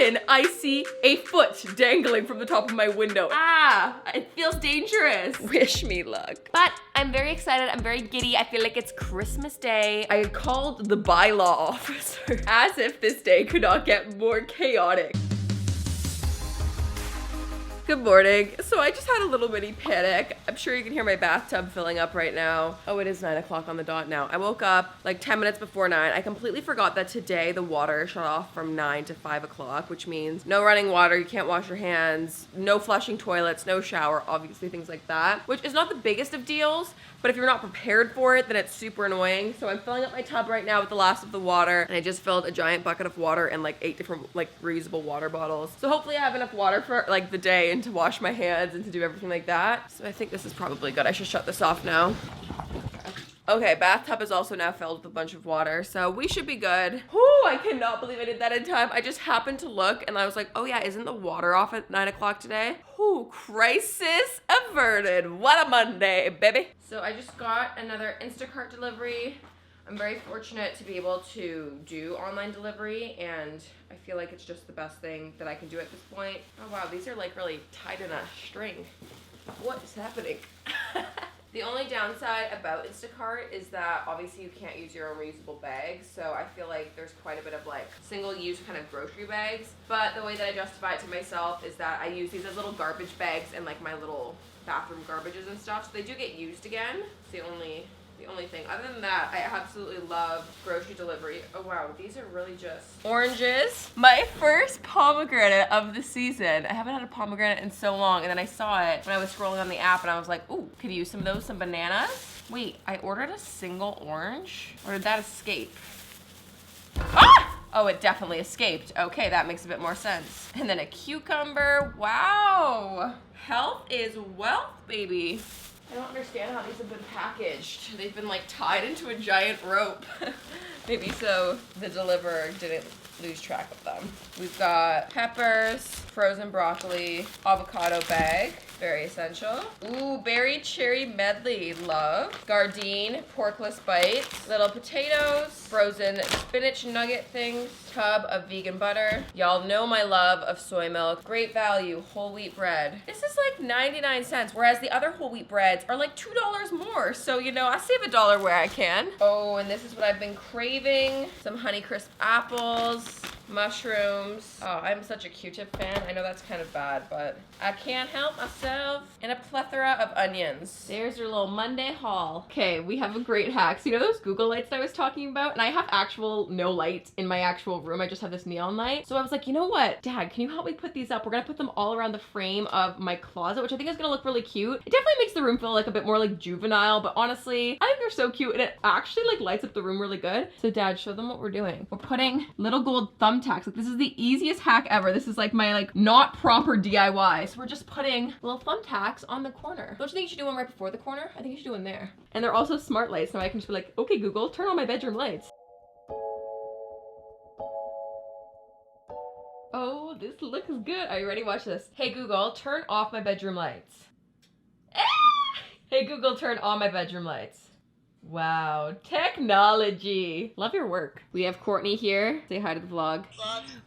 sudden, I see a foot dangling from the top of my window. Ah, it feels dangerous. Wish me luck. But I'm very excited. I'm very giddy. I feel like it's Christmas Day. I called the bylaw officer as if this day could not get more chaotic. Good morning. So I just had a little mini panic. I'm sure you can hear my bathtub filling up right now. Oh, it is 9 o'clock on the dot now. I woke up like 10 minutes before 9. I completely forgot that today the water shut off from 9 to 5 o'clock, which means no running water, you can't wash your hands, no flushing toilets, no shower, obviously things like that, which is not the biggest of deals. But if you're not prepared for it, then it's super annoying. So I'm filling up my tub right now with the last of the water. And I just filled a giant bucket of water in like 8 different like reusable water bottles. So hopefully I have enough water for like the day and to wash my hands and to do everything like that. So I think this is probably good. I should shut this off now. Okay, bathtub is also now filled with a bunch of water, so we should be good. Whew, I cannot believe I did that in time. I just happened to look and I was like, oh yeah, isn't the water off at 9 o'clock today? Whew, crisis averted. What a Monday, baby. So I just got another Instacart delivery. I'm very fortunate to be able to do online delivery, and I feel like it's just the best thing that I can do at this point. Oh wow, these are like really tied in a string. What is happening? The only downside about Instacart is that obviously you can't use your own reusable bags, so I feel like there's quite a bit of like single-use kind of grocery bags. But the way that I justify it to myself is that I use these as little garbage bags and like my little bathroom garbages and stuff, so they do get used again. It's the only thing. Other than that, I absolutely love grocery delivery. Oh wow, these are really just oranges. My first pomegranate of the season. I haven't had a pomegranate in so long, and then I saw it when I was scrolling on the app and I was like, ooh, could use some of those, some bananas. Wait, I ordered a single orange? Or did that escape? Ah! Oh, it definitely escaped. Okay, that makes a bit more sense. And then a cucumber. Wow. Health is wealth, baby. I don't understand how these have been packaged. They've been like tied into a giant rope. Maybe so the deliverer didn't lose track of them. We've got peppers, frozen broccoli, avocado bag, very essential. Ooh, berry cherry medley, love. Gardine, porkless bites, little potatoes, frozen spinach nugget things, tub of vegan butter. Y'all know my love of soy milk. Great value, whole wheat bread. This is like 99 cents, whereas the other whole wheat breads are like $2 more. So, you know, I save $1 where I can. Oh, and this is what I've been craving. Some Honeycrisp apples, mushrooms. Oh, I'm such a Q-tip fan. I know that's kind of bad, but I can't help myself. And a plethora of onions. There's your little Monday haul. Okay, we have a great hack. So you know those Google lights that I was talking about? And I have actual no lights in my actual room. I just have this neon light. So I was like, you know what? Dad, can you help me put these up? We're gonna put them all around the frame of my closet, which I think is gonna look really cute. It definitely makes the room feel like a bit more like juvenile, but honestly, I think they're so cute and it actually like lights up the room really good. So Dad, show them what we're doing. We're putting little gold thumbtacks. Like this is the easiest hack ever. This is like my like not proper DIY. So we're just putting little thumbtacks on the corner. Don't you think you should do one right before the corner? I think you should do one there. And they're also smart lights. Now I can just be like, okay, Google, turn on my bedroom lights. Oh, this looks good. Are you ready? Watch this. Hey Google, turn off my bedroom lights. Hey Google, turn on my bedroom lights. Wow, technology. Love your work. We have Courtney here. Say hi to the vlog.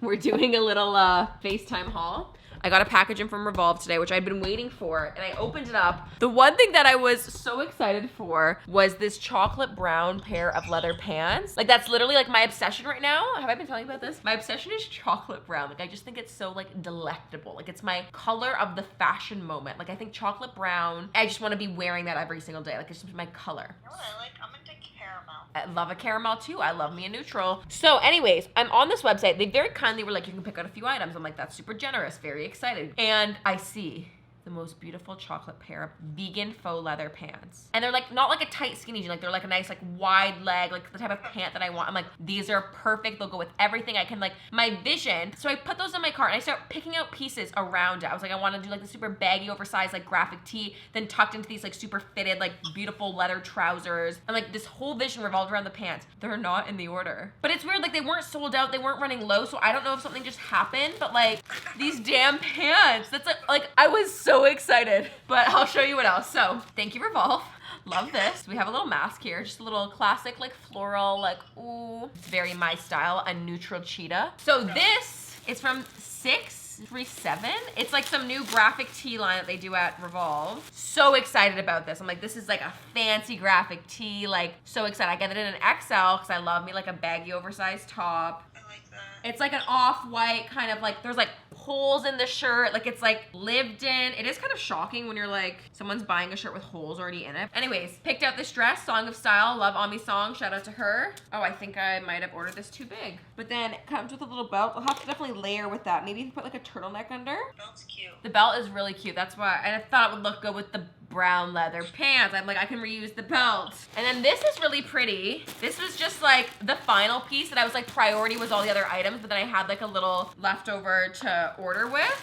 We're doing a little FaceTime haul. I got a package in from Revolve today, which I'd been waiting for, and I opened it up. The one thing that I was so excited for was this chocolate brown pair of leather pants. Like that's literally like my obsession right now. Have I been telling you about this? My obsession is chocolate brown. Like I just think it's so like delectable. Like it's my color of the fashion moment. Like I think chocolate brown, I just want to be wearing that every single day. Like it's just my color. You know what I like? I'm into caramel. I love a caramel too. I love me a neutral. So anyways, I'm on this website. They very kindly were like, you can pick out a few items. I'm like, that's super generous, very excited. And I see the most beautiful chocolate pair of vegan faux leather pants. And they're like, not like a tight skinny jean, like they're like a nice like wide leg, like the type of pant that I want. I'm like, these are perfect. They'll go with everything. I can like, my vision. So I put those in my cart and I start picking out pieces around it. I was like, I want to do like the super baggy oversized like graphic tee, then tucked into these like super fitted, like beautiful leather trousers. And like this whole vision revolved around the pants. They're not in the order. But it's weird, like they weren't sold out. They weren't running low. So I don't know if something just happened, but like these damn pants, that's like I was so excited, but I'll show you what else. So thank you, Revolve. Love this. We have a little mask here, just a little classic like floral, like ooh, it's very my style, a neutral cheetah. So this It's from 637. It's like some new graphic tee line that they do at Revolve. So excited about this. I'm like, this is like a fancy graphic tee. Like, so excited. I get it in an XL because I love me like a baggy oversized top. I like that. It's like an off-white kind of like, there's like holes in the shirt. Like it's like lived in. It is kind of shocking when you're like, someone's buying a shirt with holes already in it. Anyways, picked out this dress, Song of Style, love Ami Song, shout out to her. Oh, I think I might have ordered this too big. But then it comes with a little belt. I'll have to definitely layer with that. Maybe put like a turtleneck under. Belt's cute. The belt is really cute. That's why, and I thought it would look good with the brown leather pants. I'm like, I can reuse the belt. And then this is really pretty. This was just like the final piece that I was like, priority was all the other items, but then I had like a little leftover to order with.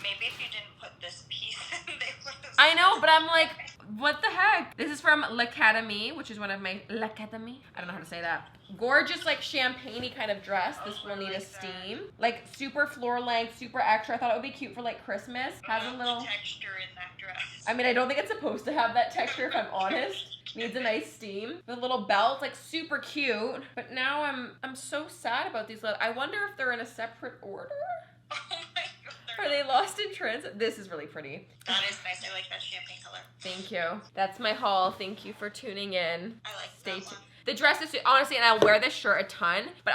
Maybe if you didn't put this piece in, they would have. I know, but I'm like, what the heck? This is from L'Academie, which is one of my, L'Academie? I don't know how to say that. Gorgeous, like champagne-y kind of dress. This will need a steam. Like super floor length, super extra. I thought it would be cute for like Christmas. Has a little texture in that dress. I mean, I don't think it's supposed to have that texture if I'm honest. Needs a nice steam. The little belt, like super cute. But now I'm so sad about these. I wonder if they're in a separate order. Oh my god. Are they lost in transit? This is really pretty. That is nice. I like that champagne color. Thank you. That's my haul. Thank you for tuning in. I like Stay that tuned. one. The dress is, honestly, and I'll wear this shirt a ton, but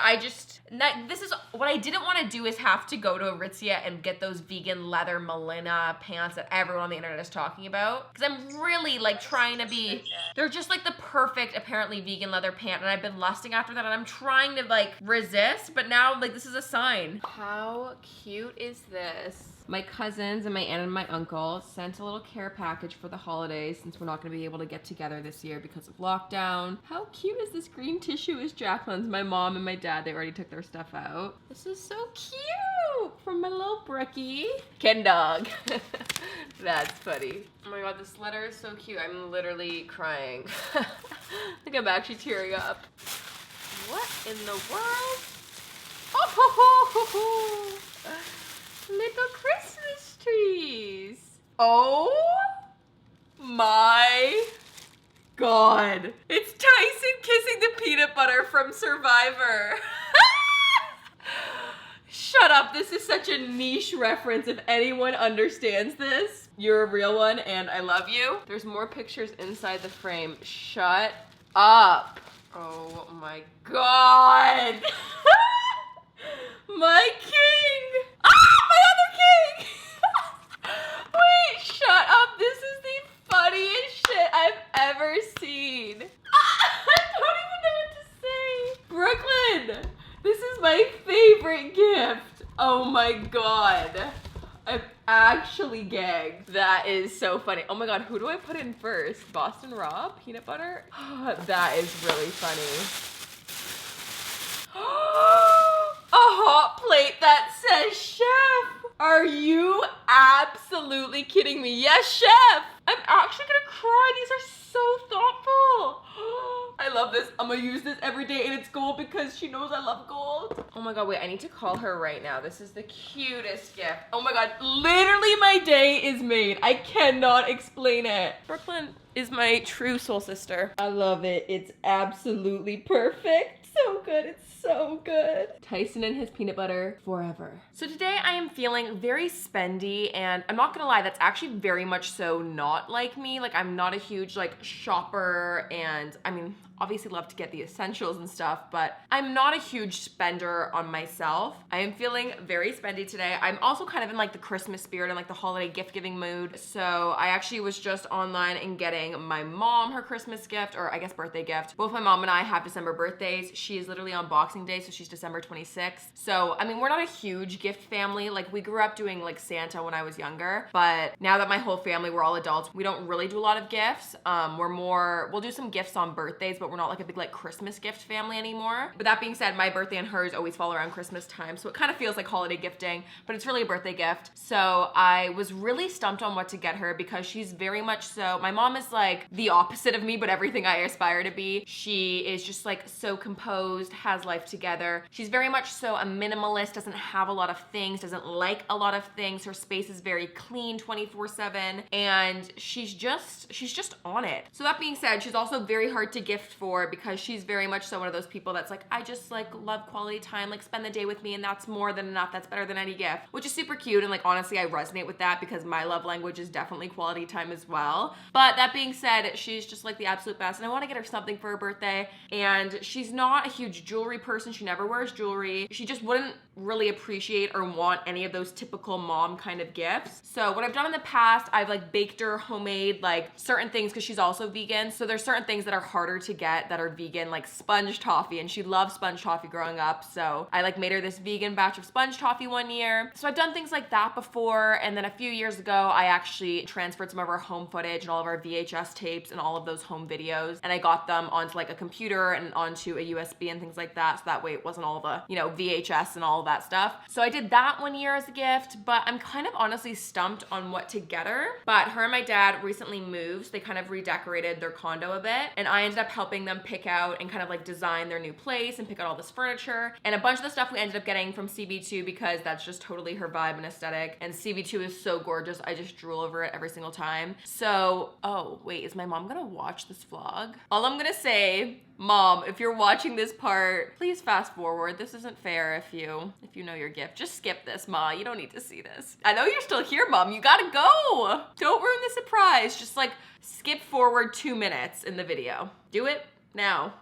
this is, what I didn't want to do is have to go to Aritzia and get those vegan leather Melina pants that everyone on the internet is talking about. Because I'm really like trying to be, they're just like the perfect, apparently vegan leather pant, and I've been lusting after that, and I'm trying to like resist, but now like this is a sign. How cute is this? My cousins and my aunt and my uncle sent a little care package for the holidays since we're not going to be able to get together this year because of lockdown. How cute is this green tissue? Is Jaclyn's. My mom and my dad, they already took their stuff out. This is so cute from my little Brookie. Ken dog. That's funny. Oh my god, this letter is so cute. I'm literally crying. I think I'm actually tearing up. What in the world? Oh, ho, ho, ho, ho. Little Christmas trees. Oh my god. It's Tyson kissing the peanut butter from Survivor. Shut up. This is such a niche reference. If anyone understands this, you're a real one and I love you. There's more pictures inside the frame. Shut up. Oh my god. My king. My other king! Wait, shut up. This is the funniest shit I've ever seen. I don't even know what to say. Brooklyn, this is my favorite gift. Oh my god. I'm actually gagged. That is so funny. Oh my god, who do I put in first? Boston Raw? Peanut butter? That is really funny. A hot plate that says chef. Are you absolutely kidding me? Yes, chef. I'm actually gonna cry. These are so thoughtful. I love this. I'm gonna use this every day and it's gold because she knows I love gold. Oh my god, wait, I need to call her right now. This is the cutest gift. Oh my god, literally my day is made. I cannot explain it. Brooklyn is my true soul sister. I love it. It's absolutely perfect. So good. It's so good. Tyson and his peanut butter forever. So today I am feeling very spendy and I'm not gonna lie, that's actually very much so not like me. Like I'm not a huge like shopper and I mean, obviously love to get the essentials and stuff, but I'm not a huge spender on myself. I am feeling very spendy today. I'm also kind of in like the Christmas spirit and like the holiday gift giving mood. So I actually was just online and getting my mom her Christmas gift, or I guess birthday gift. Both my mom and I have December birthdays. She is literally on Boxing Day, so she's December 26th. So, I mean, we're not a huge gift family. Like we grew up doing like Santa when I was younger, but now that my whole family, we're all adults, we don't really do a lot of gifts. We'll do some gifts on birthdays, but we're not like a big like Christmas gift family anymore. But that being said, my birthday and hers always fall around Christmas time, so it kind of feels like holiday gifting, but it's really a birthday gift. So I was really stumped on what to get her because she's very much so, my mom is like the opposite of me, but everything I aspire to be. She is just like so composed, has life together. She's very much so a minimalist, doesn't have a lot of things, doesn't like a lot of things. Her space is very clean 24/7, and she's just on it. So that being said, she's also very hard to gift for because she's very much so one of those people that's like, I just like love quality time, like spend the day with me, and that's more than enough. That's better than any gift, which is super cute. And like, honestly, I resonate with that because my love language is definitely quality time as well. But that being said, she's just like the absolute best. And I want to get her something for her birthday. And she's not a huge jewelry person. She never wears jewelry. She just wouldn't really appreciate or want any of those typical mom kind of gifts. So what I've done in the past, I've like baked her homemade like certain things because she's also vegan. So there's certain things that are harder to get that are vegan, like sponge toffee, and she loved sponge toffee growing up. So I like made her this vegan batch of sponge toffee one year. So I've done things like that before. And then a few years ago, I actually transferred some of our home footage and all of our VHS tapes and all of those home videos. And I got them onto like a computer and onto a USB and things like that. So that way it wasn't all the, VHS and all of that stuff. So I did that one year as a gift, but I'm kind of honestly stumped on what to get her. But her and my dad recently moved. So they kind of redecorated their condo a bit. And I ended up helping them pick out and kind of like design their new place and pick out all this furniture. And a bunch of the stuff we ended up getting from CB2 because that's just totally her vibe and aesthetic. And CB2 is so gorgeous. I just drool over it every single time. So, oh wait, is my mom gonna watch this vlog? All I'm gonna say, Mom, if you're watching this part, please fast forward. This isn't fair if you know your gift. Just skip this, Ma. You don't need to see this. I know you're still here, Mom. You gotta go. Don't ruin the surprise. Just like skip forward 2 minutes in the video. Do it now.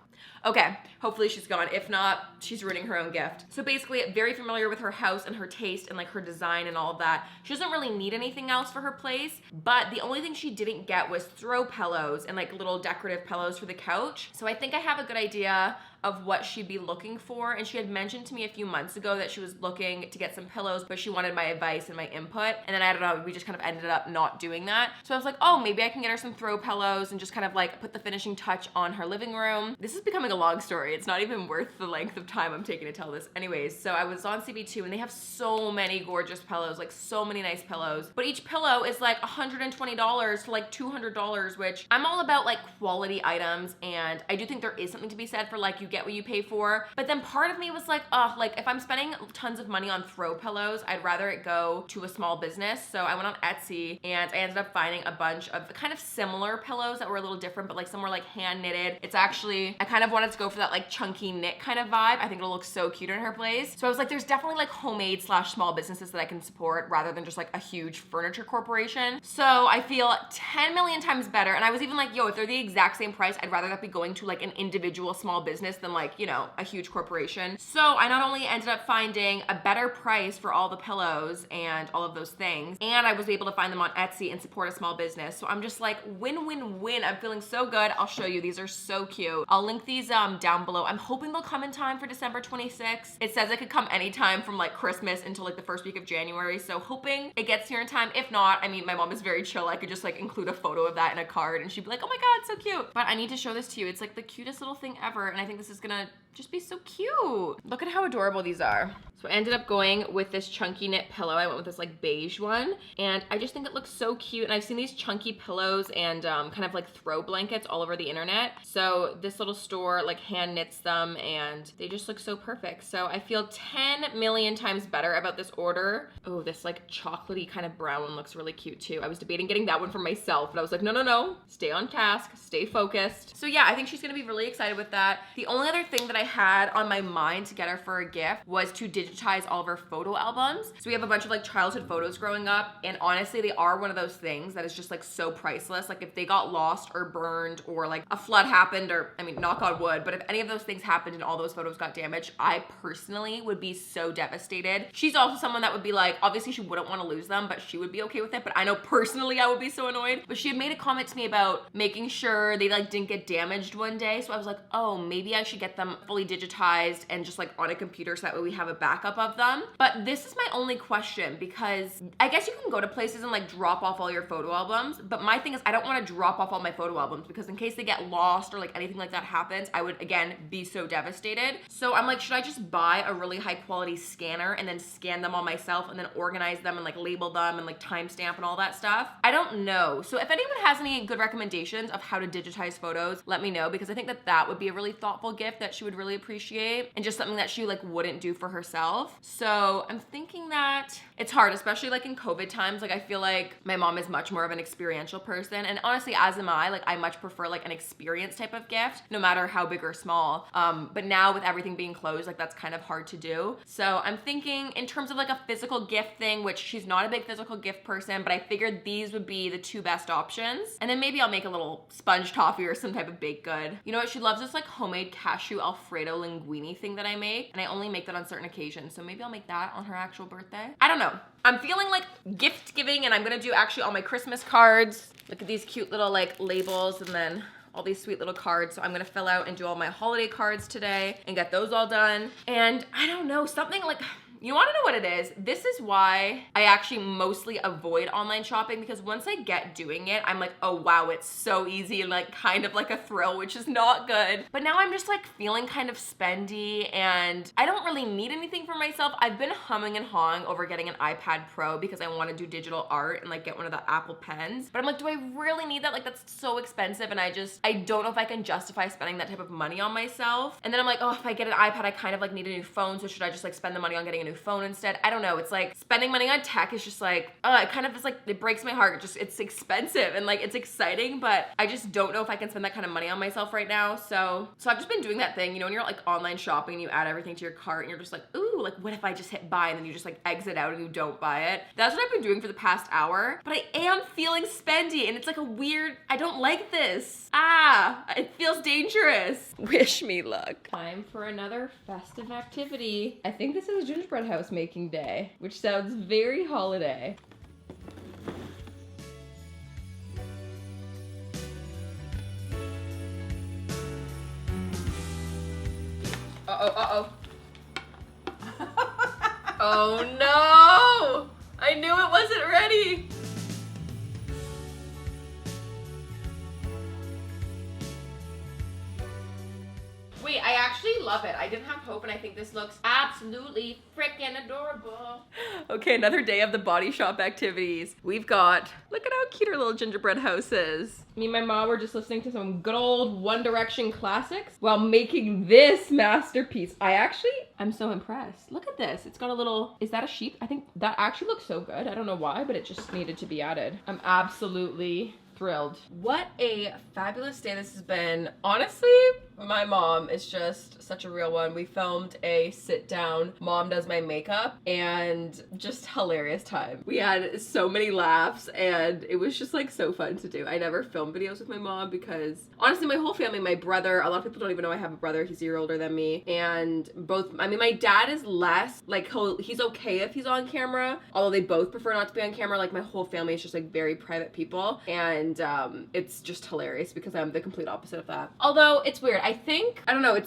Okay, hopefully she's gone. If not, she's ruining her own gift. So basically, very familiar with her house and her taste and like her design and all of that. She doesn't really need anything else for her place, but the only thing she didn't get was throw pillows and like little decorative pillows for the couch. So I think I have a good idea of what she'd be looking for. And she had mentioned to me a few months ago that she was looking to get some pillows, but she wanted my advice and my input. And then I don't know, we just kind of ended up not doing that. So I was like, oh, maybe I can get her some throw pillows and just kind of like put the finishing touch on her living room. This is becoming a long story. It's not even worth the length of time I'm taking to tell this. Anyways, so I was on CB2 and they have so many gorgeous pillows, like so many nice pillows. But each pillow is like $120 to like $200, which I'm all about like quality items. And I do think there is something to be said for like, you get what you pay for. But then part of me was like, like if I'm spending tons of money on throw pillows, I'd rather it go to a small business. So I went on Etsy and I ended up finding a bunch of kind of similar pillows that were a little different, but like some were like hand knitted. It's actually, I kind of wanted to go for that like chunky knit kind of vibe. I think it'll look so cute in her place. So I was like, there's definitely like homemade / small businesses that I can support rather than just like a huge furniture corporation. So I feel 10 million times better. And I was even like, yo, if they're the exact same price, I'd rather that be going to like an individual small business than like, a huge corporation. So I not only ended up finding a better price for all the pillows and all of those things, and I was able to find them on Etsy and support a small business. So I'm just like, win, win, win. I'm feeling so good. I'll show you. These are so cute. I'll link these down below. I'm hoping they'll come in time for December 26th. It says it could come anytime from like Christmas until like the first week of January. So hoping it gets here in time. If not, I mean, my mom is very chill. I could just like include a photo of that in a card and she'd be like, oh my God, so cute. But I need to show this to you. It's like the cutest little thing ever. And I think this is gonna just be so cute. Look at how adorable these are. So I ended up going with this chunky knit pillow. I went with this like beige one, and I just think it looks so cute. And I've seen these chunky pillows and kind of like throw blankets all over the internet. So this little store like hand knits them and they just look so perfect. So I feel 10 million times better about this order. Oh, this like chocolatey kind of brown one looks really cute too. I was debating getting that one for myself, but I was like, no, stay on task, stay focused. So yeah, I think she's gonna be really excited with that. The only other thing that I had on my mind to get her for a gift was to digitize all of her photo albums. So we have a bunch of like childhood photos growing up, and honestly, they are one of those things that is just like so priceless. Like if they got lost or burned or like a flood happened, or I mean, knock on wood, but if any of those things happened and all those photos got damaged, I personally would be so devastated. She's also someone that would be like, obviously she wouldn't want to lose them, but she would be okay with it. But I know personally I would be so annoyed. But she had made a comment to me about making sure they like didn't get damaged one day. So I was like, oh, maybe I should get them fully digitized and just like on a computer so that way we have a backup of them. But this is my only question, because I guess you can go to places and like drop off all your photo albums, but my thing is I don't want to drop off all my photo albums because in case they get lost or like anything like that happens, I would again be so devastated. So I'm like, should I just buy a really high quality scanner and then scan them all myself and then organize them and like label them and like timestamp and all that stuff? I don't know. So if anyone has any good recommendations of how to digitize photos, let me know, because I think that that would be a really thoughtful gift that she would really appreciate and just something that she like wouldn't do for herself. myself. So I'm thinking that it's hard, especially like in COVID times. Like I feel like my mom is much more of an experiential person, and honestly, as am I. Like I much prefer like an experience type of gift, no matter how big or small. But now with everything being closed, like that's kind of hard to do. So I'm thinking in terms of like a physical gift thing, which she's not a big physical gift person, but I figured these would be the two best options. And then maybe I'll make a little sponge toffee or some type of baked good. You know what? She loves this like homemade cashew Alfredo linguine thing that I make, and I only make that on certain occasions. So maybe I'll make that on her actual birthday. I don't know. I'm feeling like gift giving, and I'm gonna do actually all my Christmas cards. Look at these cute little like labels, and then all these sweet little cards. So I'm gonna fill out and do all my holiday cards today and get those all done. And I don't know, something like, you wanna know what it is? This is why I actually mostly avoid online shopping, because once I get doing it, I'm like, oh wow, it's so easy and like kind of like a thrill, which is not good. But now I'm just like feeling kind of spendy, and I don't really need anything for myself. I've been humming and hawing over getting an iPad Pro because I wanna do digital art and like get one of the Apple pens. But I'm like, do I really need that? Like that's so expensive, and I don't know if I can justify spending that type of money on myself. And then I'm like, oh, if I get an iPad, I kind of like need a new phone, so should I just like spend the money on getting a new phone instead? I don't know. It's like spending money on tech is just like, it kind of is like, it breaks my heart. It's expensive and like it's exciting, but I just don't know if I can spend that kind of money on myself right now. So I've just been doing that thing, you know, when you're like online shopping and you add everything to your cart and you're just like, ooh, like what if I just hit buy, and then you just like exit out and you don't buy it. That's what I've been doing for the past hour, but I am feeling spendy, and it's like a weird, I don't like this. It feels dangerous. Wish me luck. Time for another festive activity. I think this is gingerbread house making day, which sounds very holiday. Uh-oh. Oh no! I knew it wasn't ready. Wait, I actually love it. I didn't have hope, and I think this looks absolutely freaking adorable. Okay, another day of the body shop activities. We've got, look at how cute our little gingerbread house is. Me and my mom were just listening to some good old One Direction classics while making this masterpiece. I'm so impressed. Look at this. It's got a little, is that a sheep? I think that actually looks so good. I don't know why, but it just needed to be added. I'm absolutely thrilled. What a fabulous day this has been. Honestly, my mom is just such a real one. We filmed a sit down, mom does my makeup, and just hilarious time. We had so many laughs, and it was just like so fun to do. I never film videos with my mom because honestly, my whole family, my brother, a lot of people don't even know I have a brother. He's a year older than me, and my dad is less, like he's okay if he's on camera, although they both prefer not to be on camera. Like my whole family is just like very private people, and it's just hilarious because I'm the complete opposite of that. Although it's weird. I don't know,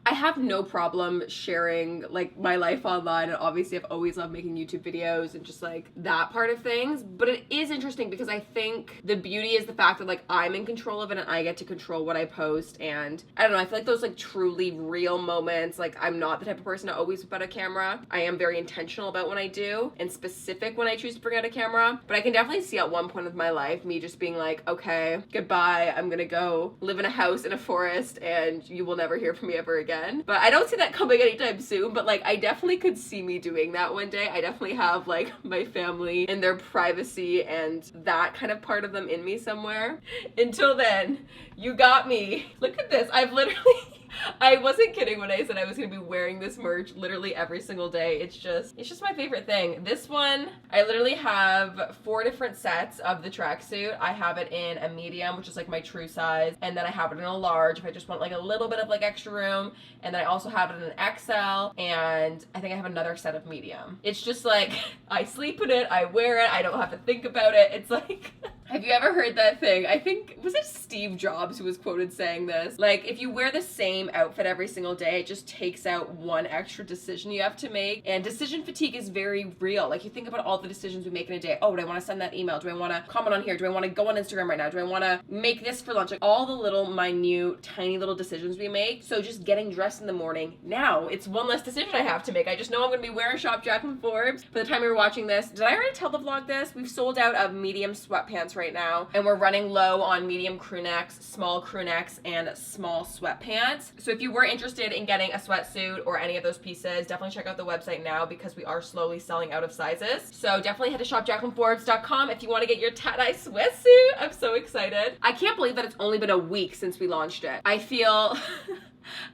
I have no problem sharing like my life online, and obviously I've always loved making YouTube videos and just like that part of things, but it is interesting because I think the beauty is the fact that like I'm in control of it and I get to control what I post, and I don't know, I feel like those like truly real moments, like I'm not the type of person to always whip out a camera. I am very intentional about what I do and specific when I choose to bring out a camera, but I can definitely see at one point of my life me just being like, okay, goodbye, I'm gonna go live in a house in a forest and you will never hear from me ever again. But I don't see that coming anytime soon, but like I definitely could see me doing that one day. I definitely have like my family and their privacy and that kind of part of them in me somewhere. Until then, you got me. Look at this. I wasn't kidding when I said I was gonna be wearing this merch literally every single day. It's just my favorite thing. This one, I literally have 4 different sets of the tracksuit. I have it in a medium, which is like my true size, and then I have it in a large if I just want like a little bit of like extra room, and then I also have it in an XL, and I think I have another set of medium. It's just like, I sleep in it, I wear it, I don't have to think about it. It's like, have you ever heard that thing? I think, was it Steve Jobs who was quoted saying this? Like, if you wear the same outfit every single day, it just takes out one extra decision you have to make. And decision fatigue is very real. Like, you think about all the decisions we make in a day. Oh, do I want to send that email? Do I want to comment on here? Do I want to go on Instagram right now? Do I want to make this for lunch? Like, all the little minute, tiny little decisions we make. So just getting dressed in the morning, now it's one less decision I have to make. I just know I'm going to be wearing Shop Jaclyn Forbes. By the time we were watching this, did I already tell the vlog this? We've sold out of medium sweatpants right now, and we're running low on medium crew necks, small crew necks, and small sweatpants. So if you were interested in getting a sweatsuit or any of those pieces, definitely check out the website now because we are slowly selling out of sizes. So definitely head to shop.jaclynforbes.com if you want to get your tie-dye sweatsuit. I'm so excited. I can't believe that it's only been a week since we launched it. I feel...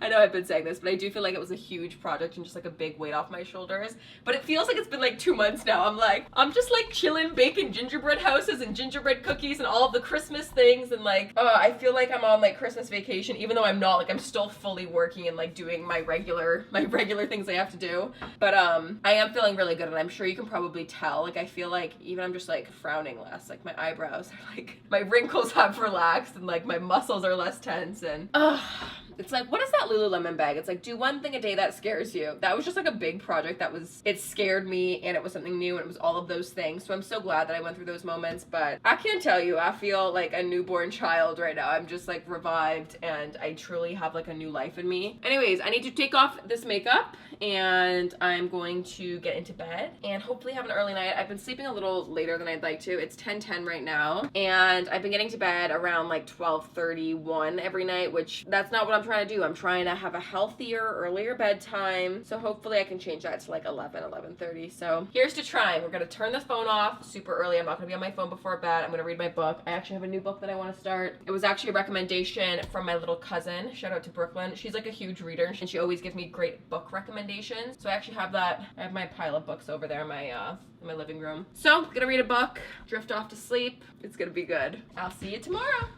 I know I've been saying this, but I do feel like it was a huge project and just like a big weight off my shoulders. But it feels like it's been like 2 months now. I'm just like chilling, baking gingerbread houses and gingerbread cookies and all of the Christmas things. And like, I feel like I'm on like Christmas vacation, even though I'm not. Like, I'm still fully working and like doing my regular things I have to do. But I am feeling really good, and I'm sure you can probably tell. Like, I feel like even I'm just like frowning less. Like, my eyebrows are like, my wrinkles have relaxed, and like my muscles are less tense. And it's like, what is that Lululemon bag? It's like, do one thing a day that scares you. That was just like a big project it scared me, and it was something new, and it was all of those things. So I'm so glad that I went through those moments. But I can't tell you, I feel like a newborn child right now. I'm just like revived, and I truly have like a new life in me. Anyways, I need to take off this makeup, and I'm going to get into bed and hopefully have an early night. I've been sleeping a little later than I'd like to. It's 10:10 right now, and I've been getting to bed around like 12:31 every night, which that's not what I'm trying to do. I'm trying to have a healthier, earlier bedtime. So hopefully I can change that to like 11:30. So here's to trying. We're gonna turn this phone off super early. I'm not gonna be on my phone before bed. I'm gonna read my book. I actually have a new book that I want to start. It was actually a recommendation from my little cousin. Shout out to Brooklyn. She's like a huge reader, and she always gives me great book recommendations. So I actually have that. I have my pile of books over there in my living room. So I'm gonna read a book, drift off to sleep. It's gonna be good. I'll see you tomorrow.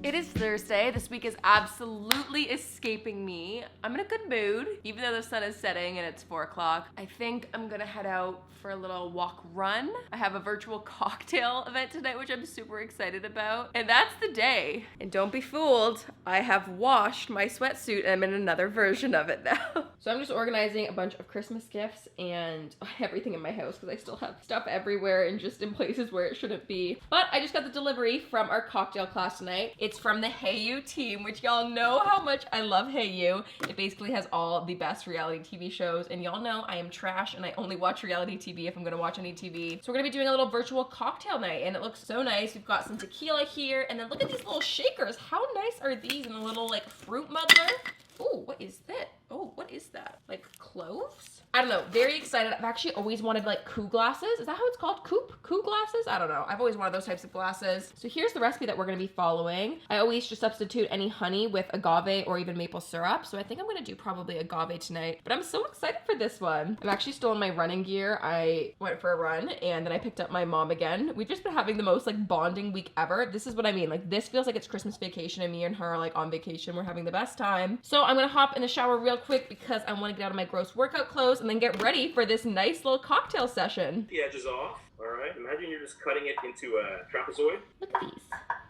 It is Thursday. This week is absolutely escaping me. I'm in a good mood, even though the sun is setting and it's 4 o'clock. I think I'm gonna head out for a little walk run. I have a virtual cocktail event tonight, which I'm super excited about. And that's the day. And don't be fooled, I have washed my sweatsuit and I'm in another version of it now. So I'm just organizing a bunch of Christmas gifts and everything in my house because I still have stuff everywhere and just in places where it shouldn't be. But I just got the delivery from our cocktail class tonight. It's from the Hey You team, which y'all know how much I love Hey You. It basically has all the best reality TV shows, and y'all know I am trash and I only watch reality TV if I'm gonna watch any TV. So we're gonna be doing a little virtual cocktail night, and it looks so nice. We've got some tequila here, and then look at these little shakers. How nice are these in a little like fruit muddler? Oh, what is that? Oh, what is that? Like cloves? I don't know. Very excited. I've actually always wanted like coup glasses. Is that how it's called? Coup glasses? I don't know. I've always wanted those types of glasses. So here's the recipe that we're going to be following. I always just substitute any honey with agave or even maple syrup. So I think I'm going to do probably agave tonight. But I'm so excited for this one. I've actually still in my running gear. I went for a run and then I picked up my mom again. We've just been having the most like bonding week ever. This is what I mean. Like this feels like it's Christmas vacation and me and her are like on vacation. We're having the best time. So I'm going to hop in the shower real quick because I want to get out of my gross workout clothes and then get ready for this nice little cocktail session. The edges off. All right. Imagine you're just cutting it into a trapezoid. Look at these.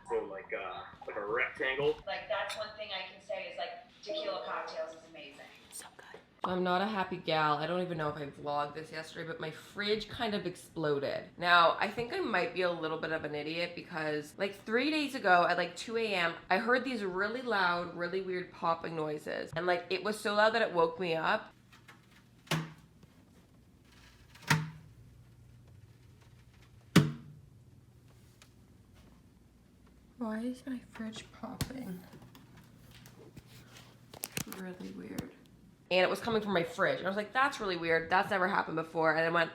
So like a rectangle. Like, that's one thing I can say is, like, tequila cocktails is amazing. So good. I'm not a happy gal. I don't even know if I vlogged this yesterday, but my fridge kind of exploded. Now, I think I might be a little bit of an idiot because like 3 days ago at like 2 a.m., I heard these really loud, really weird popping noises. And like it was so loud that it woke me up. Why is my fridge popping? Really weird. And it was coming from my fridge. And I was like, that's really weird. That's never happened before. And I went,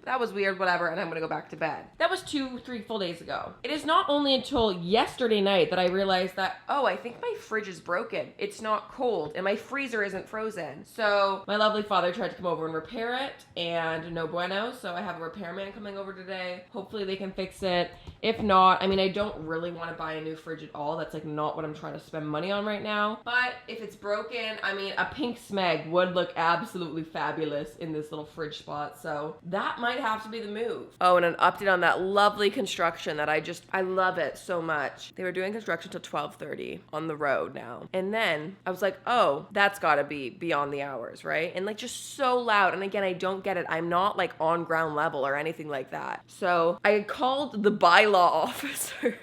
that was weird, whatever, and I'm gonna go back to bed. That was 2-3 full days ago. It is not only until yesterday night that I realized that, oh, I think my fridge is broken. It's not cold, and my freezer isn't frozen. So my lovely father tried to come over and repair it, and no bueno, so I have a repairman coming over today. Hopefully they can fix it. If not, I mean, I don't really wanna buy a new fridge at all. That's like not what I'm trying to spend money on right now. But if it's broken, I mean, a pink Smeg would look absolutely fabulous in this little fridge spot, so that might have to be the move. Oh, and an update on that lovely construction that I love it so much. They were doing construction till 12:30 on the road now. And then I was like, oh, that's gotta be beyond the hours, right? And like just so loud. And again, I don't get it. I'm not like on ground level or anything like that. So I called the bylaw officer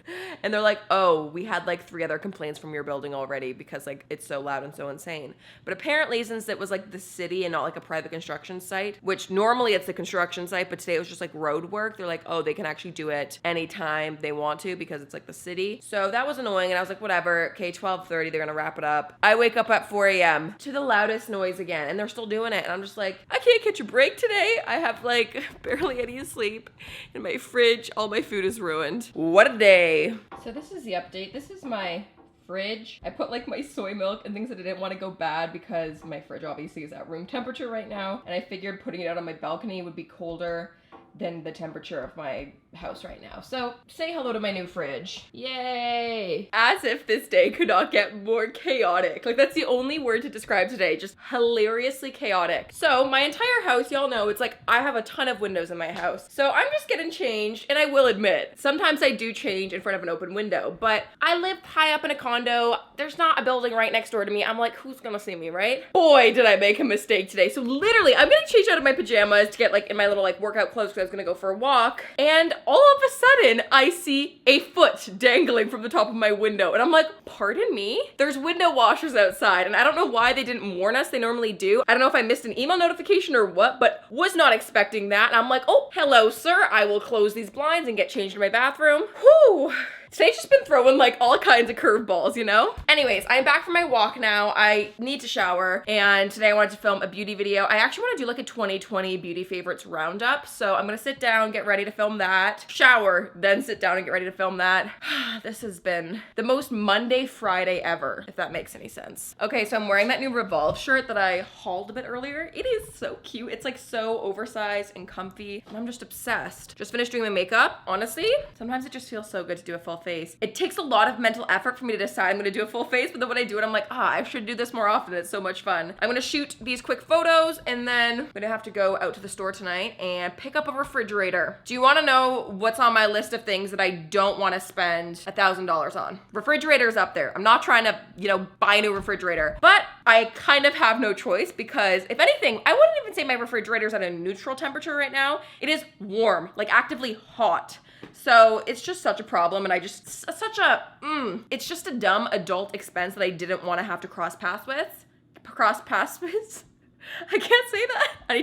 and they're like, oh, we had like 3 other complaints from your building already because like it's so loud and so insane. But apparently since since it was like the city and not like a private construction site, which normally it's a construction site, but today it was just like road work. They're like, oh, they can actually do it anytime they want to because it's like the city. So that was annoying, and I was like, whatever. Okay, 12:30, they're gonna wrap it up. I wake up at 4 a.m. to the loudest noise again, and they're still doing it. And I'm just like, I can't catch a break today. I have like barely any sleep. In my fridge, all my food is ruined. What a day. So this is the update. This is my fridge. I put like my soy milk and things that I didn't want to go bad because my fridge obviously is at room temperature right now. And I figured putting it out on my balcony would be colder than the temperature of my house right now. So say hello to my new fridge. Yay! As if this day could not get more chaotic. Like that's the only word to describe today. Just hilariously chaotic. So my entire house, y'all know, it's like I have a ton of windows in my house. So I'm just getting changed, and I will admit, sometimes I do change in front of an open window, but I live high up in a condo. There's not a building right next door to me. I'm like, who's gonna see me, right? Boy, did I make a mistake today. So literally, I'm getting changed out of my pajamas to get like in my little like workout clothes because I was gonna go for a walk, and all of a sudden I see a foot dangling from the top of my window, and I'm like, pardon me? There's window washers outside, and I don't know why they didn't warn us. They normally do. I don't know if I missed an email notification or what, but was not expecting that. And I'm like, oh, hello, sir. I will close these blinds and get changed in my bathroom. Whew. Today's just been throwing like all kinds of curveballs, you know? Anyways, I'm back from my walk now. I need to shower, and today I wanted to film a beauty video. I actually want to do like a 2020 beauty favorites roundup. So I'm gonna sit down, get ready to film that, shower, then sit down and get ready to film that. This has been the most Monday Friday ever, if that makes any sense. Okay, so I'm wearing that new Revolve shirt that I hauled a bit earlier. It is so cute. It's like so oversized and comfy, and I'm just obsessed. Just finished doing my makeup. Honestly, sometimes it just feels so good to do a full face. It takes a lot of mental effort for me to decide I'm gonna do a full face, but then when I do it, I'm like, I should do this more often. It's so much fun. I'm gonna shoot these quick photos, and then I'm gonna have to go out to the store tonight and pick up a refrigerator. Do you wanna know what's on my list of things that I don't wanna spend $1,000 on? Refrigerator's up there. I'm not trying to, you know, buy a new refrigerator, but I kind of have no choice because if anything, I wouldn't even say my refrigerator's at a neutral temperature right now. It is warm, like actively hot. So it's just such a problem, and it's just a dumb adult expense that I didn't want to have to cross paths with. I can't say that. I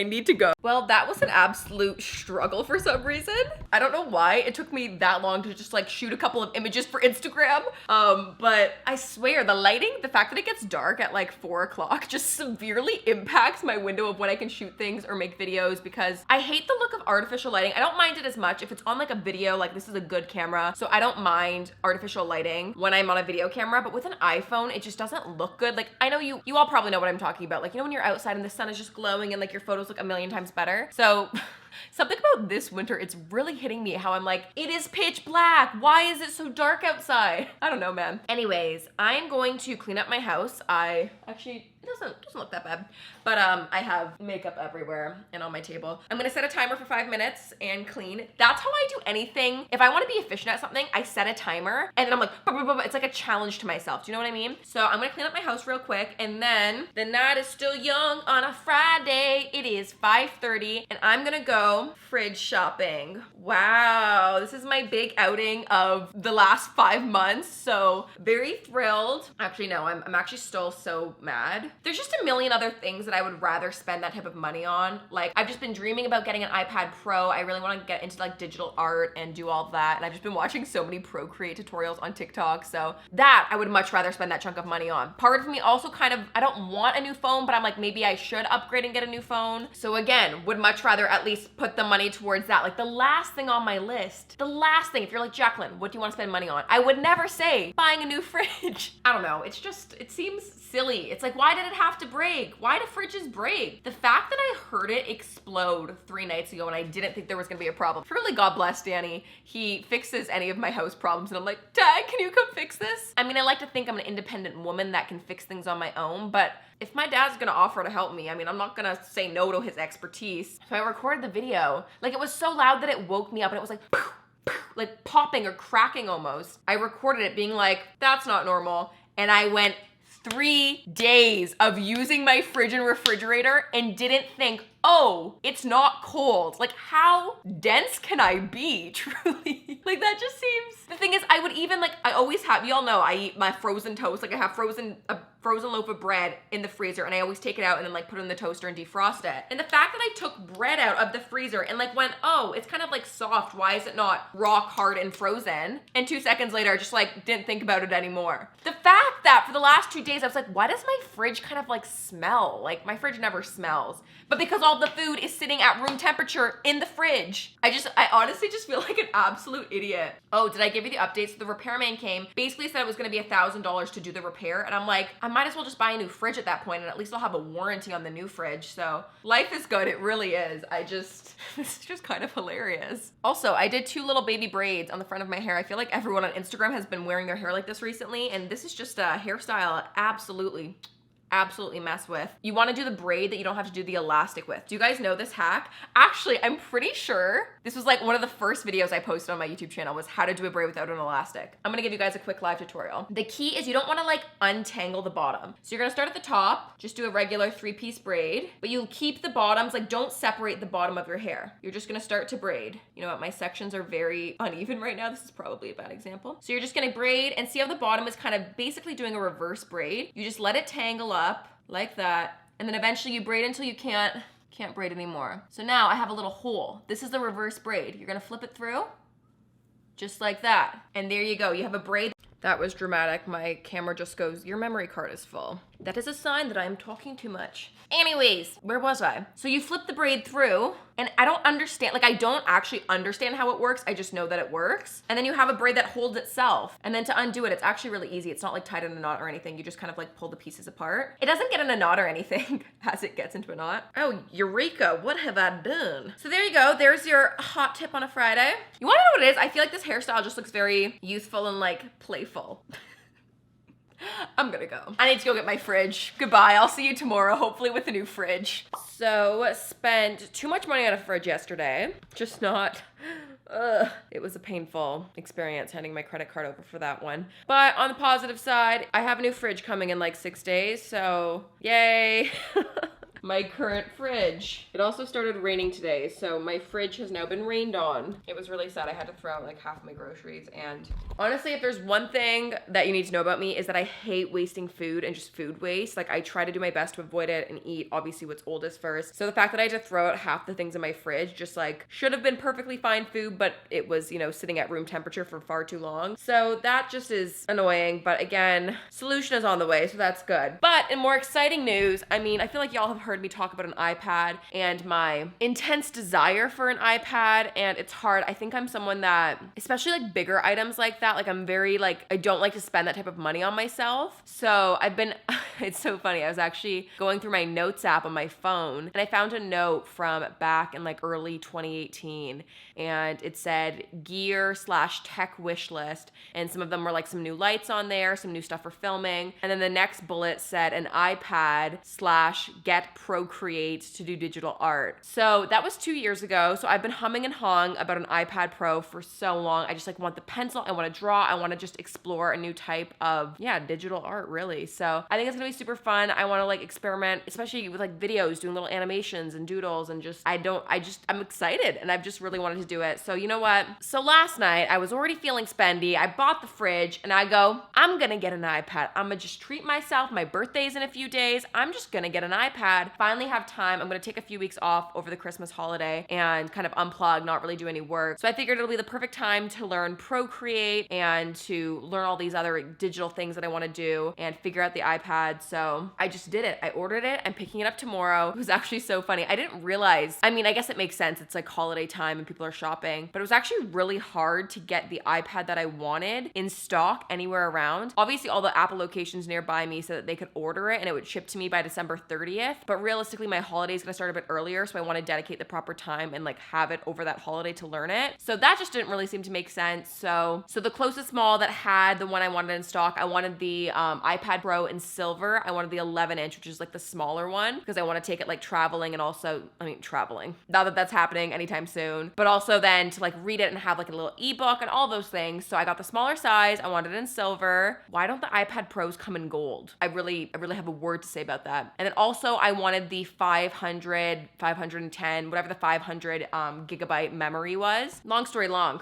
need to go. Well, that was an absolute struggle for some reason. I don't know why it took me that long to just like shoot a couple of images for Instagram. But I swear the lighting, the fact that it gets dark at like 4 o'clock just severely impacts my window of when I can shoot things or make videos, because I hate the look of artificial lighting. I don't mind it as much if it's on like a video, like this is a good camera. So I don't mind artificial lighting when I'm on a video camera, but with an iPhone, it just doesn't look good. Like I know you all probably know what I'm talking about. Like, you know, when you're outside and the sun is just glowing and like your photos look a million times better. So something about this winter, it's really hitting me how I'm like, it is pitch black. Why is it so dark outside? I don't know, man. Anyways, I'm going to clean up my house. It doesn't look that bad, but I have makeup everywhere and on my table. I'm gonna set a timer for 5 minutes and clean. That's how I do anything. If I wanna be efficient at something, I set a timer and then I'm like, bah, bah, bah, bah. It's like a challenge to myself. Do you know what I mean? So I'm gonna clean up my house real quick, and then the night is still young on a Friday. It is 5:30 and I'm gonna go fridge shopping. Wow, this is my big outing of the last 5 months. So very thrilled. Actually, no, I'm actually still so mad. There's just a million other things that I would rather spend that type of money on. Like, I've just been dreaming about getting an iPad Pro. I really want to get into like digital art and do all of that. And I've just been watching so many Procreate tutorials on TikTok. So that I would much rather spend that chunk of money on. Part of me also kind of, I don't want a new phone, but I'm like, maybe I should upgrade and get a new phone. So again, would much rather at least put the money towards that. Like the last thing on my list, if you're like, Jaclyn, what do you want to spend money on? I would never say buying a new fridge. I don't know. It's just, it seems silly. It's like, why did it have to break? Why do fridges break? The fact that I heard it explode 3 nights ago and I didn't think there was gonna be a problem. Truly, God bless Danny. He fixes any of my house problems and I'm like, Dad, can you come fix this? I mean, I like to think I'm an independent woman that can fix things on my own, but if my dad's gonna offer to help me, I mean, I'm not gonna say no to his expertise. So I recorded the video. Like, it was so loud that it woke me up and it was like, poof, poof, like popping or cracking almost. I recorded it being like, that's not normal. And I went 3 days of using my fridge and refrigerator and didn't think oh, it's not cold. Like, how dense can I be, truly? Like, that just seems, the thing is, I would even, like, I always have, y'all know I eat my frozen toast. Like, I have a frozen loaf of bread in the freezer, and I always take it out and then like put it in the toaster and defrost it. And the fact that I took bread out of the freezer and like went, oh, it's kind of like soft. Why is it not rock hard and frozen? And 2 seconds later, I just like didn't think about it anymore. The fact that for the last 2 days, I was like, why does my fridge kind of like smell? Like, my fridge never smells. But because all the food is sitting at room temperature in the fridge, I honestly just feel like an absolute idiot. Oh, did I give you the updates? The repairman came, basically said it was gonna be $1,000 to do the repair. And I'm like, I might as well just buy a new fridge at that point, and at least I'll have a warranty on the new fridge. So life is good, it really is. This is just kind of hilarious. Also, I did 2 little baby braids on the front of my hair. I feel like everyone on Instagram has been wearing their hair like this recently, and this is just a hairstyle absolutely mess with. You want to do the braid that you don't have to do the elastic with. Do you guys know this hack? Actually, I'm pretty sure this was like one of the first videos I posted on my YouTube channel, was how to do a braid without an elastic. I'm gonna give you guys a quick live tutorial. The key is you don't want to like untangle the bottom. So you're gonna start at the top, just do a regular 3-piece braid, but you'll keep the bottoms, like don't separate the bottom of your hair. You're just gonna start to braid. You know what, my sections are very uneven right now. This is probably a bad example. So you're just gonna braid and see how the bottom is kind of basically doing a reverse braid. You just let it tangle up like that, and then eventually you braid until you can't braid anymore. So now I have a little hole. This is the reverse braid. You're gonna flip it through, just like that. And there you go, you have a braid. That was dramatic. My camera just goes, your memory card is full. That is a sign that I'm talking too much. Anyways, where was I? So you flip the braid through, and I don't understand, like I don't actually understand how it works. I just know that it works. And then you have a braid that holds itself. And then to undo it, it's actually really easy. It's not like tied in a knot or anything. You just kind of like pull the pieces apart. It doesn't get in a knot or anything as it gets into a knot. Oh, eureka, what have I done? So there you go. There's your hot tip on a Friday. You wanna know what it is? I feel like this hairstyle just looks very youthful and like playful. I'm gonna go. I need to go get my fridge. Goodbye, I'll see you tomorrow, hopefully with a new fridge. So, spent too much money on a fridge yesterday. Just not, it was a painful experience handing my credit card over for that one. But on the positive side, I have a new fridge coming in like 6 days, so yay. My current fridge. It also started raining today, so my fridge has now been rained on. It was really sad. I had to throw out like half of my groceries, and honestly, if there's one thing that you need to know about me is that I hate wasting food and just food waste. Like, I try to do my best to avoid it and eat obviously what's oldest first. So the fact that I had to throw out half the things in my fridge just like should have been perfectly fine food, but it was, you know, sitting at room temperature for far too long. So that just is annoying, but again, solution is on the way, so that's good. But in more exciting news, I mean, I feel like y'all have heard me talk about an iPad and my intense desire for an iPad, and it's hard. I think I'm someone that, especially like bigger items like that, like I'm very like, I don't like to spend that type of money on myself. So I've been, it's so funny. I was actually going through my notes app on my phone, and I found a note from back in like early 2018, and it said gear/tech wish list, and some of them were like some new lights on there, some new stuff for filming, and then the next bullet said an iPad/get Procreate to do digital art. So that was 2 years ago. So I've been humming and hawing about an iPad Pro for so long. I just like want the pencil, I want to draw, I want to just explore a new type of, yeah, digital art really. So I think it's gonna be super fun. I want to like experiment, especially with like videos, doing little animations and doodles, and just, I'm excited, and I've just really wanted to do it. So you know what? So last night I was already feeling spendy. I bought the fridge, and I go, I'm gonna get an iPad. I'm gonna just treat myself. My birthday's in a few days. I'm just gonna get an iPad. Finally have time. I'm gonna take a few weeks off over the Christmas holiday and kind of unplug, not really do any work. So I figured it'll be the perfect time to learn Procreate and to learn all these other digital things that I want to do and figure out the iPad. So I just did it. I ordered it. I'm picking it up tomorrow. It was actually so funny. I didn't realize, I mean, I guess it makes sense. It's like holiday time and people are shopping, but it was actually really hard to get the iPad that I wanted in stock anywhere around. Obviously, all the Apple locations nearby me so that they could order it and it would ship to me by December 30th. But realistically, my holiday is gonna start a bit earlier, so I want to dedicate the proper time and like have it over that holiday to learn it. So that just didn't really seem to make sense. So the closest mall that had the one I wanted in stock, I wanted the iPad Pro in silver. I wanted the 11-inch, which is like the smaller one, because I want to take it like traveling, and also, I mean, traveling. Not that that's happening anytime soon, but also then to like read it and have like a little ebook and all those things. So I got the smaller size. I wanted it in silver. Why don't the iPad Pros come in gold? I really have a word to say about that. And then also I wanted wanted the 500, 510, whatever the 500 gigabyte memory was. Long story long.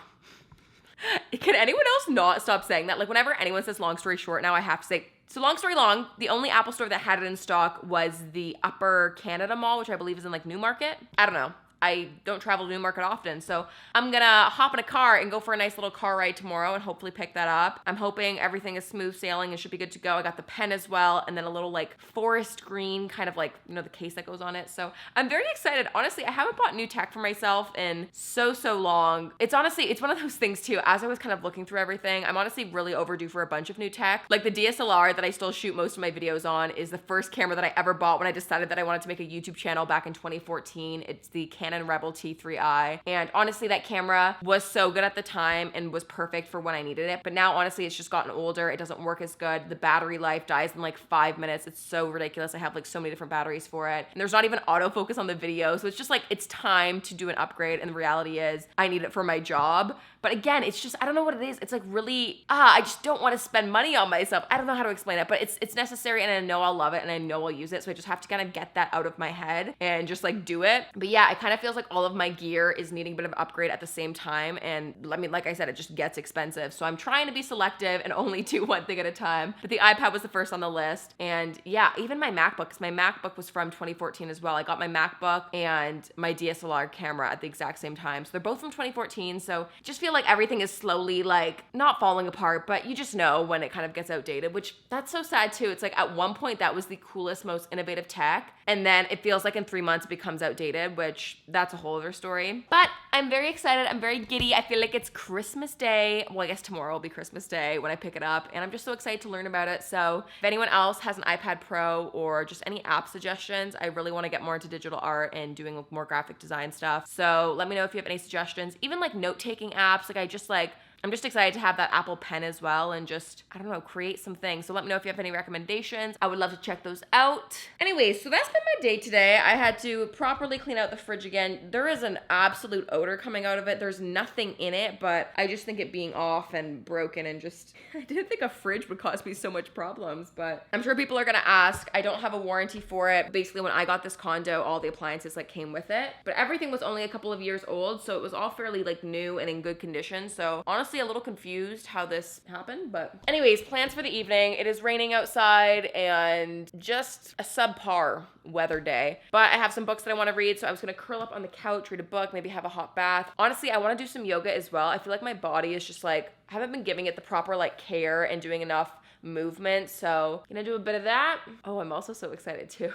Can anyone else not stop saying that? Like whenever anyone says long story short now, I have to say, so long story long, the only Apple store that had it in stock was the Upper Canada Mall, which I believe is in like Newmarket. I don't know. I don't travel to Newmarket often, so I'm gonna hop in a car and go for a nice little car ride tomorrow and hopefully pick that up. I'm hoping everything is smooth sailing and should be good to go. I got the pen as well, and then a little like forest green kind of like, you know, the case that goes on it. So I'm very excited. Honestly, I haven't bought new tech for myself in so long. It's honestly, it's one of those things too, as I was kind of looking through everything, I'm honestly really overdue for a bunch of new tech. Like the DSLR that I still shoot most of my videos on is the first camera that I ever bought when I decided that I wanted to make a YouTube channel back in 2014. It's the Canon Rebel T3i. And honestly, that camera was so good at the time and was perfect for when I needed it. But now, honestly, it's just gotten older. It doesn't work as good. The battery life dies in like 5 minutes. It's so ridiculous. I have like so many different batteries for it. And there's not even autofocus on the video. So it's just like, it's time to do an upgrade. And the reality is I need it for my job. But again, it's just, I don't know what it is. It's like really, I just don't want to spend money on myself. I don't know how to explain it, but it's necessary and I know I'll love it and I know I'll use it. So I just have to kind of get that out of my head and just like do it. But yeah, it kind of feels like all of my gear is needing a bit of upgrade at the same time. And I mean, like I said, it just gets expensive. So I'm trying to be selective and only do one thing at a time. But the iPad was the first on the list. And yeah, even my MacBook, because my MacBook was from 2014 as well. I got my MacBook and my DSLR camera at the exact same time. So they're both from 2014. So just feel like everything is slowly like not falling apart, but you just know when it kind of gets outdated, which that's so sad too. It's like at one point that was the coolest, most innovative tech. And then it feels like in 3 months it becomes outdated, which that's a whole other story. But I'm very excited. I'm very giddy. I feel like it's Christmas Day. Well, I guess tomorrow will be Christmas Day when I pick it up. And I'm just so excited to learn about it. So if anyone else has an iPad Pro or just any app suggestions, I really want to get more into digital art and doing more graphic design stuff. So let me know if you have any suggestions, even like note-taking apps. Like I'm just excited to have that Apple Pen as well and just, I don't know, create some things. So let me know if you have any recommendations. I would love to check those out. Anyways, so that's been my day today. I had to properly clean out the fridge again. There is an absolute odor coming out of it. There's nothing in it, but I just think it being off and broken and just, I didn't think a fridge would cause me so much problems, but I'm sure people are gonna ask. I don't have a warranty for it. Basically, when I got this condo, all the appliances like came with it, but everything was only a couple of years old, so it was all fairly like new and in good condition. So honestly, a little confused how this happened, but anyways, plans for the evening. It is raining outside and just a subpar weather day, but I have some books that I want to read, so I was gonna curl up on the couch, read a book, maybe have a hot bath. Honestly, I want to do some yoga as well. I feel like my body is just like, I haven't been giving it the proper like care and doing enough movement, so gonna do a bit of that. Oh, I'm also so excited too.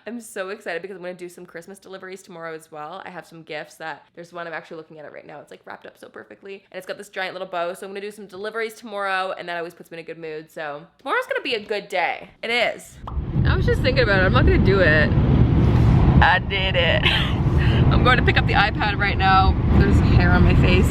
I'm so excited because I'm gonna do some Christmas deliveries tomorrow as well. I have some gifts that, there's one I'm actually looking at it right now. It's like wrapped up so perfectly and it's got this giant little bow, so I'm gonna do some deliveries tomorrow and that always puts me in a good mood. So tomorrow's gonna be a good day. It is. I was just thinking about it. I'm not gonna do it. I did it. I'm going to pick up the iPad right now. There's hair on my face.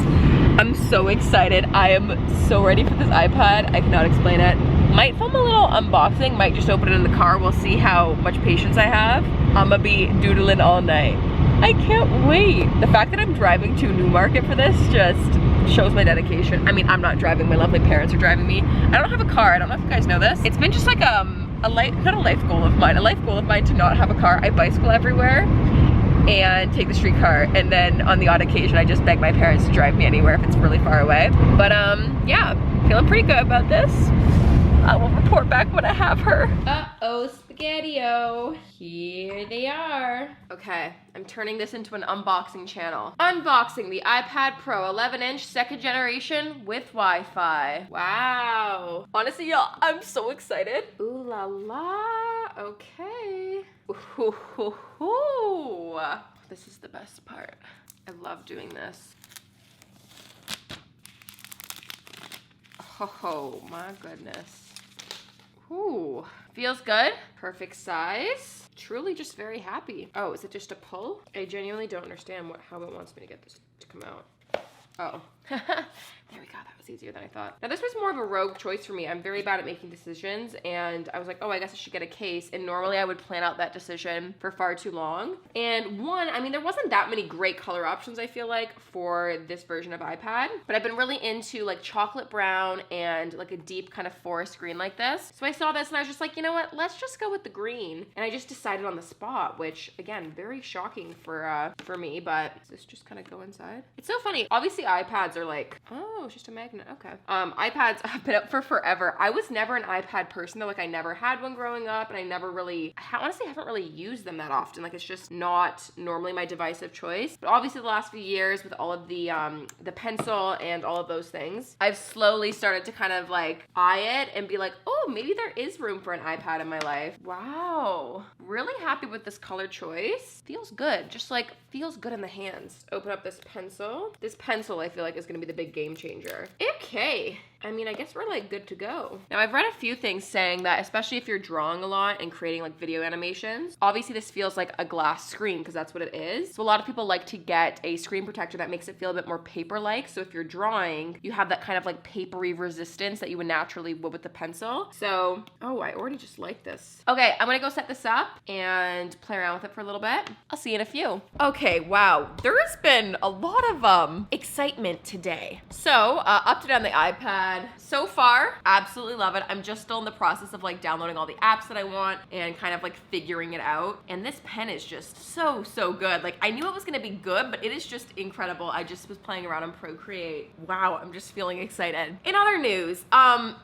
I'm so excited. I am so ready for this iPad. I cannot explain it. Might film a little unboxing, might just open it in the car. We'll see how much patience I have. I'm gonna be doodling all night. I can't wait. The fact that I'm driving to Newmarket for this just shows my dedication. I mean, I'm not driving, my lovely parents are driving me. I don't have a car, I don't know if you guys know this. It's been just like not a life goal of mine, a life goal of mine to not have a car. I bicycle everywhere and take the streetcar, and then on the odd occasion I just beg my parents to drive me anywhere if it's really far away. But yeah, feeling pretty good about this. I will report back when I have her. Uh-oh, spaghetti-o. Here they are. Okay, I'm turning this into an unboxing channel. Unboxing the iPad Pro 11-inch 2nd generation with Wi-Fi. Wow. Honestly, y'all, I'm so excited. Ooh la la. Okay. Ooh, hoo, hoo. This is the best part. I love doing this. Oh my goodness. Ooh, feels good. Perfect size. Truly just very happy. Oh, is it just a pull? I genuinely don't understand how it wants me to get this to come out. Oh, There we go. That was easier than I thought. Now this was more of a rogue choice for me. I'm very bad at making decisions, and I was like, oh, I guess I should get a case. And normally I would plan out that decision for far too long. And one, I mean, there wasn't that many great color options, I feel like, for this version of iPad, but I've been really into like chocolate brown and like a deep kind of forest green like this. So I saw this and I was just like, you know what? Let's just go with the green. And I just decided on the spot, which again, very shocking for me, but does this just kind of go inside? It's so funny. Obviously iPads are like, oh, it's just a magnet. Okay. iPads have been out for forever. I was never an iPad person though. Like I never had one growing up, and I never really, I honestly haven't really used them that often. Like it's just not normally my device of choice. But obviously the last few years with all of the pencil and all of those things, I've slowly started to kind of like eye it and be like, oh, maybe there is room for an iPad in my life. Wow. Really happy with this color choice. Feels good. Just like feels good in the hands. Open up this pencil. This pencil I feel like is gonna be the big game changer. Okay. I mean, I guess we're like good to go. Now I've read a few things saying that, especially if you're drawing a lot and creating like video animations, obviously this feels like a glass screen because that's what it is. So a lot of people like to get a screen protector that makes it feel a bit more paper-like. So if you're drawing, you have that kind of like papery resistance that you would naturally would with the pencil. So, oh, I already just like this. Okay, I'm gonna go set this up and play around with it for a little bit. I'll see you in a few. Okay, wow. There has been a lot of excitement today. So, up to date on the iPad. So far, absolutely love it. I'm just still in the process of like downloading all the apps that I want and kind of like figuring it out. And this pen is just so good. Like I knew it was gonna be good, but it is just incredible. I just was playing around on Procreate. Wow, I'm just feeling excited. In other news, I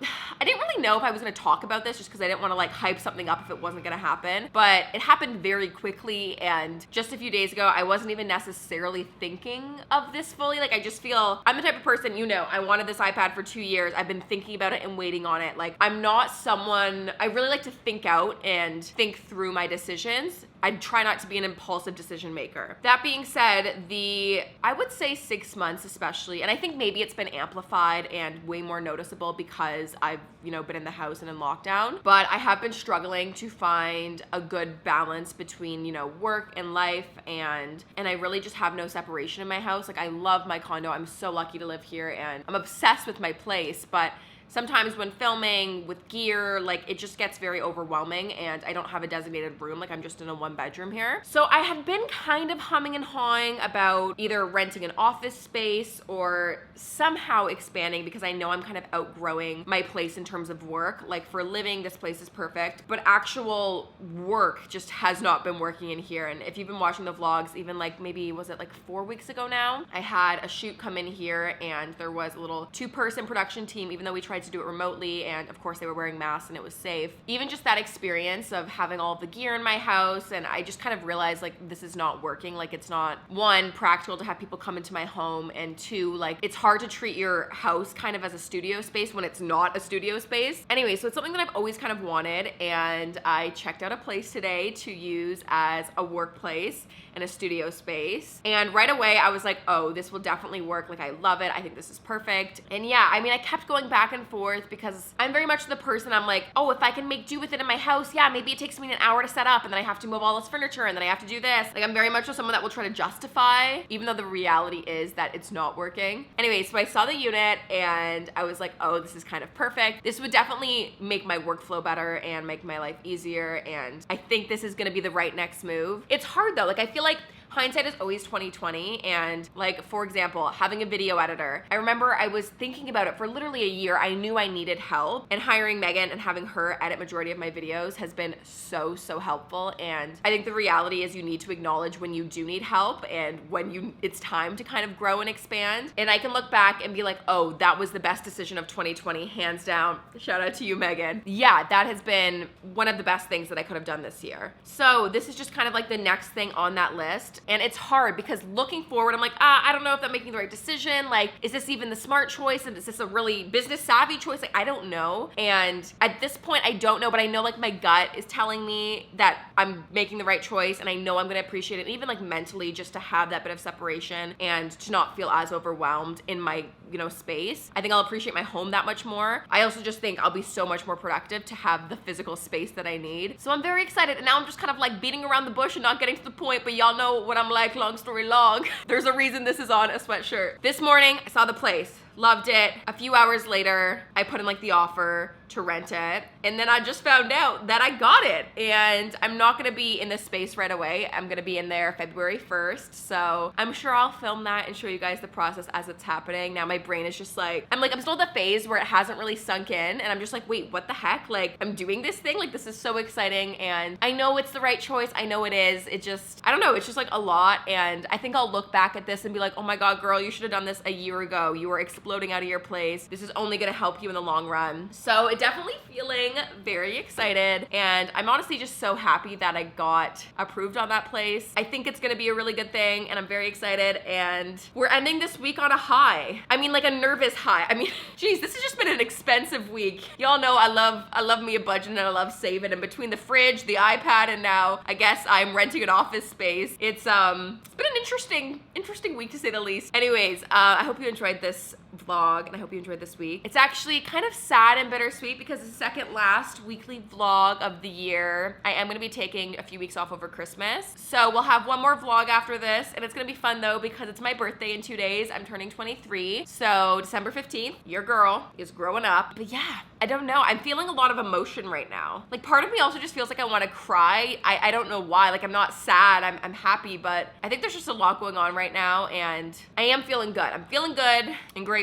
didn't really know if I was gonna talk about this just because I didn't want to like hype something up if it wasn't gonna happen, but it happened very quickly. And just a few days ago, I wasn't even necessarily thinking of this fully. Like I just feel, I'm the type of person, you know, I wanted this iPad for 2 years. I've been thinking about it and waiting on it. Like I'm not someone, I really like to think out and think through my decisions. I try not to be an impulsive decision maker. That being said, I would say 6 months especially, and I think maybe it's been amplified and way more noticeable because I've, you know, been in the house and in lockdown, but I have been struggling to find a good balance between, you know, work and life, and I really just have no separation in my house. Like I love my condo. I'm so lucky to live here and I'm obsessed with my place, but sometimes when filming with gear, like it just gets very overwhelming and I don't have a designated room. Like I'm just in a 1-bedroom here. So I have been kind of humming and hawing about either renting an office space or somehow expanding because I know I'm kind of outgrowing my place in terms of work. Like for living, this place is perfect, but actual work just has not been working in here. And if you've been watching the vlogs, even like maybe, was it like 4 weeks ago now? I had a shoot come in here and there was a little 2-person production team, even though we tried to do it remotely, and of course they were wearing masks and it was safe. Even just that experience of having all of the gear in my house, and I just kind of realized like this is not working. Like it's not, 1, practical to have people come into my home, and 2, like it's hard to treat your house kind of as a studio space when it's not a studio space. Anyway, so it's something that I've always kind of wanted, and I checked out a place today to use as a workplace and a studio space. And right away I was like, oh, this will definitely work. Like I love it. I think this is perfect. And yeah, I mean, I kept going back and forth because I'm very much the person, I'm like, oh, if I can make do with it in my house, yeah, maybe it takes me an hour to set up and then I have to move all this furniture and then I have to do this. Like I'm very much someone that will try to justify, even though the reality is that it's not working. Anyway, so I saw the unit and I was like, oh, this is kind of perfect. This would definitely make my workflow better and make my life easier. And I think this is gonna be the right next move. It's hard though. Like I feel like hindsight is always 20/20, and like, for example, having a video editor. I remember I was thinking about it for literally a year. I knew I needed help, and hiring Megan and having her edit majority of my videos has been so helpful. And I think the reality is you need to acknowledge when you do need help and when it's time to kind of grow and expand. And I can look back and be like, oh, that was the best decision of 2020, hands down. Shout out to you, Megan. Yeah, that has been one of the best things that I could have done this year. So this is just kind of like the next thing on that list. And it's hard because looking forward, I'm like, I don't know if I'm making the right decision. Like, is this even the smart choice? And is this a really business savvy choice? Like, I don't know. And at this point, I don't know, but I know like my gut is telling me that I'm making the right choice, and I know I'm gonna appreciate it. And even like mentally, just to have that bit of separation and to not feel as overwhelmed in my, space. I think I'll appreciate my home that much more. I also just think I'll be so much more productive to have the physical space that I need. So I'm very excited. And now I'm just kind of like beating around the bush and not getting to the point, but y'all know what I'm like, long story long. There's a reason this is on a sweatshirt. This morning, I saw the place. loved it. A few hours later, I put in like the offer to rent it. And then I just found out that I got it. And I'm not gonna be in this space right away. I'm gonna be in there February 1st. So I'm sure I'll film that and show you guys the process as it's happening. Now my brain is just like, I'm still at the phase where it hasn't really sunk in. And I'm just like, wait, what the heck? Like, I'm doing this thing? Like, this is so exciting. And I know it's the right choice. I know it is. It just, I don't know. It's just like a lot. And I think I'll look back at this and be like, oh my God, girl, you should have done this a year ago. You were exploding out of your place. This is only gonna help you in the long run. So it definitely feeling very excited. And I'm honestly just so happy that I got approved on that place. I think it's gonna be a really good thing and I'm very excited. And we're ending this week on a high. I mean, like a nervous high. I mean, geez, this has just been an expensive week. Y'all know I love me a budget and I love saving. And between the fridge, the iPad, and now I guess I'm renting an office space. It's been an interesting week to say the least. Anyways, I hope you enjoyed this vlog and I hope you enjoyed this week. It's actually kind of sad and bittersweet because it's the second last weekly vlog of the year. I am gonna be taking a few weeks off over Christmas. So we'll have one more vlog after this and it's gonna be fun though because it's my birthday in 2 days. I'm turning 23. So December 15th, your girl is growing up. But yeah, I don't know. I'm feeling a lot of emotion right now. Like part of me also just feels like I wanna cry. I don't know why. Like I'm not sad, I'm happy, but I think there's just a lot going on right now and I am feeling good. I'm feeling good and grateful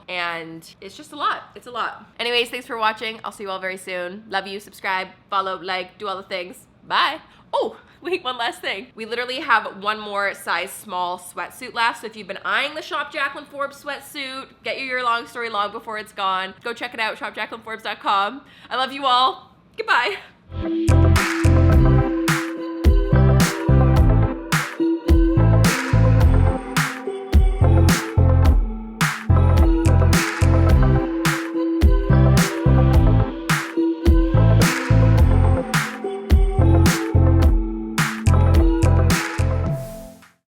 and it's just a lot. It's a lot. Anyways, thanks for watching. I'll see you all very soon. Love you, subscribe, follow, like, do all the things. Bye. Oh, wait, one last thing. We literally have one more size small sweatsuit left. So if you've been eyeing the Shop Jaclyn Forbes sweatsuit, get your year long story long before it's gone. Go check it out, shopjaclynforbes.com. I love you all. Goodbye.